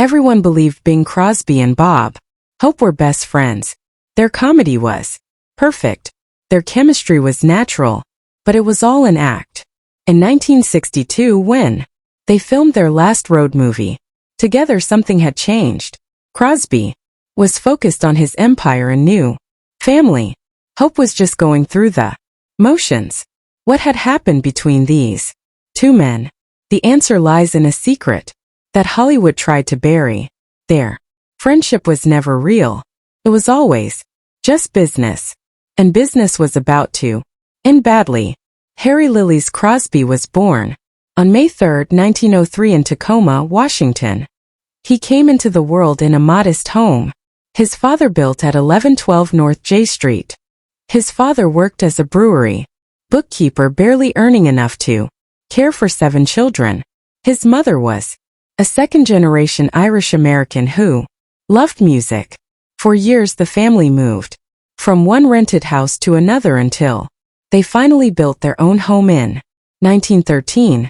Everyone believed Bing Crosby and Bob Hope were best friends. Their comedy was perfect. Their chemistry was natural, but it was all an act. In 1962, when they filmed their last road movie together, something had changed. Crosby was focused on his empire and new family. Hope was just going through the motions. What had happened between these two men? The answer lies in a secret that Hollywood tried to bury. Their friendship was never real. It was always just business. And business was about to end badly. Harry Lillies Crosby was born on May 3, 1903 in Tacoma, Washington. He came into the world in a modest home his father built at 1112 North J Street. His father worked as a brewery bookkeeper, barely earning enough to care for 7 children. His mother was a second-generation Irish-American who loved music. For years the family moved from one rented house to another until they finally built their own home in 1913.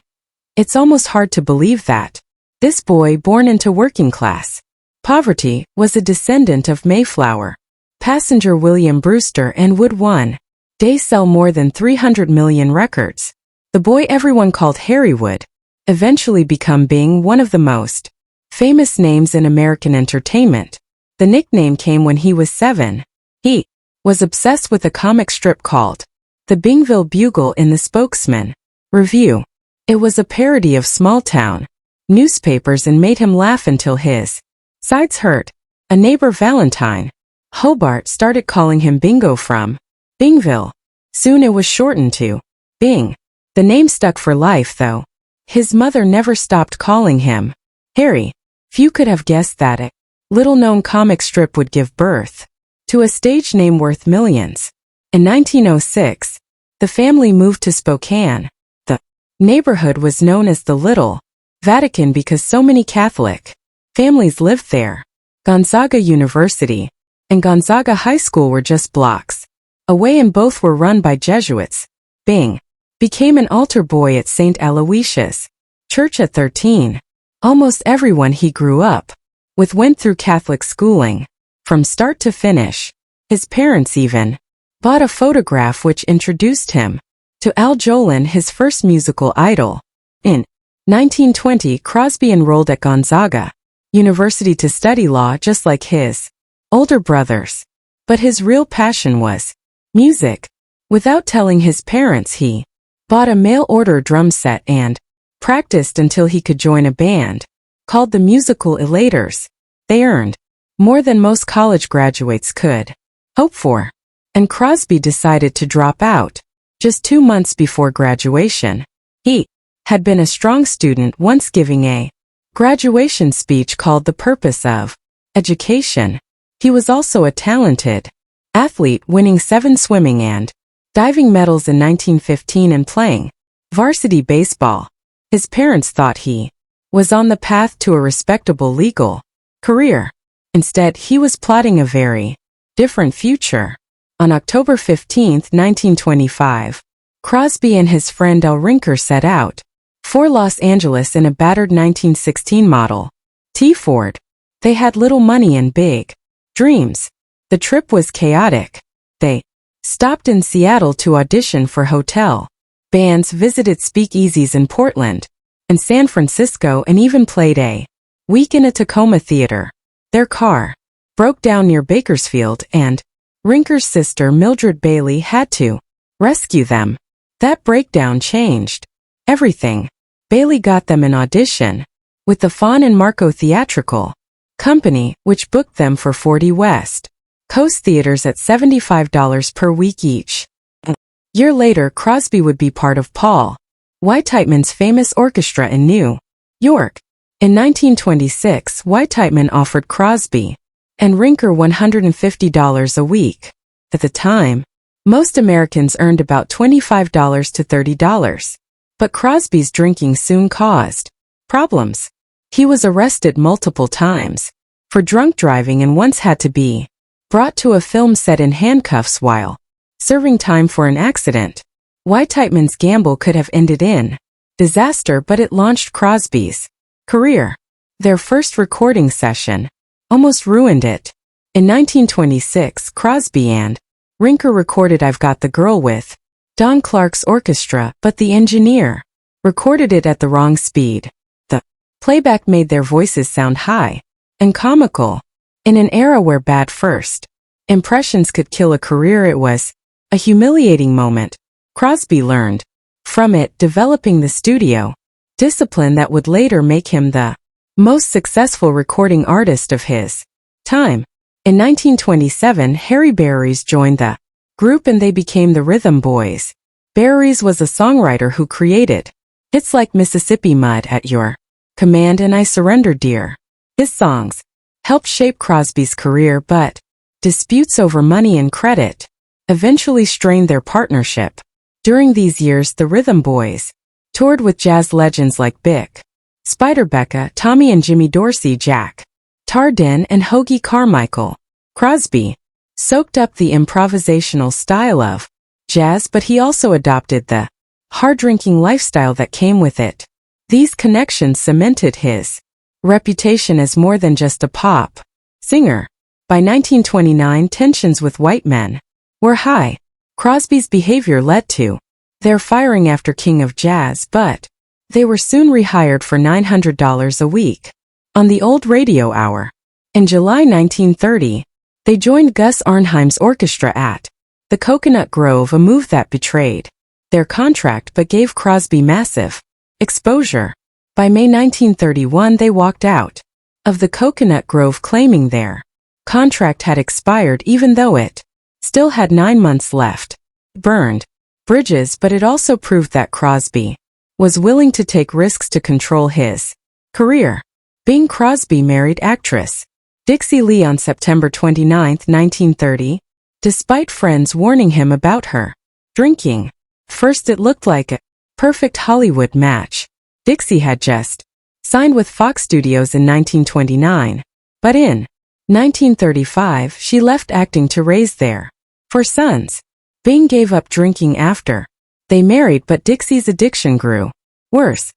It's almost hard to believe that this boy, born into working-class poverty, was a descendant of Mayflower passenger William Brewster and would one day sell more than 300 million records. The boy everyone called Harry would eventually become Bing, one of the most famous names in American entertainment. The nickname came when he was 7. He was obsessed with a comic strip called The Bingville Bugle in the Spokesman Review. It was a parody of small-town newspapers and made him laugh until his sides hurt. A neighbor, Valentine Hobart, started calling him Bingo from Bingville. Soon it was shortened to Bing. The name stuck for life, though. His mother never stopped calling him Harry. Few could have guessed that a little-known comic strip would give birth to a stage name worth millions. In 1906, the family moved to Spokane. The neighborhood was known as the Little Vatican because so many Catholic families lived there. Gonzaga University and Gonzaga High School were just blocks away, and both were run by Jesuits. Bing became an altar boy at St. Aloysius Church at 13. Almost everyone he grew up with went through Catholic schooling from start to finish. His parents even bought a photograph which introduced him to Al Jolin, his first musical idol. In 1920, Crosby enrolled at Gonzaga University to study law just like his older brothers. But his real passion was music. Without telling his parents, he bought a mail-order drum set and practiced until he could join a band called the Musical Elaters. They earned more than most college graduates could hope for, and Crosby decided to drop out just 2 months before graduation. He had been a strong student, once giving a graduation speech called The Purpose of Education. He was also a talented athlete, winning 7 swimming and diving medals in 1915 and playing varsity baseball. His parents thought he was on the path to a respectable legal career. Instead, he was plotting a very different future. On October 15, 1925, Crosby and his friend Al Rinker set out for Los Angeles in a battered 1916 Model T Ford. They had little money and big dreams. The trip was chaotic. They stopped in Seattle to audition for hotel bands, visited speakeasies in Portland and San Francisco, and even played a week in a Tacoma theater. Their car broke down near Bakersfield, and Rinker's sister Mildred Bailey had to rescue them. That breakdown changed everything. Bailey got them an audition with the Fawn and Marco Theatrical Company, which booked them for 40 West Coast theaters at $75 per week each. A year later, Crosby would be part of Paul Whitetypeman's famous orchestra in New York. In 1926, Whitetypeman offered Crosby and Rinker $150 a week. At the time, most Americans earned about $25 to $30. But Crosby's drinking soon caused problems. He was arrested multiple times for drunk driving and once had to be brought to a film set in handcuffs while serving time for an accident. Whitetypeman's gamble could have ended in disaster, but it launched Crosby's career. Their first recording session almost ruined it. In 1926, Crosby and Rinker recorded I've Got the Girl with Don Clark's orchestra, but the engineer recorded it at the wrong speed. The playback made their voices sound high and comical. In an era where bad first impressions could kill a career, it was a humiliating moment. Crosby learned from it, developing the studio discipline that would later make him the most successful recording artist of his time. In 1927, Harry Barries joined the group and they became the Rhythm Boys. Barries was a songwriter who created hits like Mississippi Mud, At Your Command, and I Surrender Dear. His songs helped shape Crosby's career, but disputes over money and credit eventually strained their partnership. During these years, the Rhythm Boys toured with jazz legends like Bick Spiderbecca, Tommy and Jimmy Dorsey, Jack Tardin, and Hoagy Carmichael. Crosby soaked up the improvisational style of jazz, but he also adopted the hard-drinking lifestyle that came with it. These connections cemented his reputation as more than just a pop singer. By 1929, tensions with white men were high. Crosby's behavior led to their firing after King of Jazz, but they were soon rehired for $900 a week on the old radio hour. In July 1930, they joined Gus Arnheim's orchestra at the Coconut Grove, a move that betrayed their contract but gave Crosby massive exposure. By May 1931, they walked out of the Coconut Grove, claiming their contract had expired even though it still had 9 months left. Burned bridges, but it also proved that Crosby was willing to take risks to control his career. Bing Crosby married actress Dixie Lee on September 29, 1930, despite friends warning him about her drinking. First, it looked like a perfect Hollywood match. Dixie had just signed with Fox Studios in 1929, but in 1935, she left acting to raise their 4 sons. Bing gave up drinking after they married, but Dixie's addiction grew worse.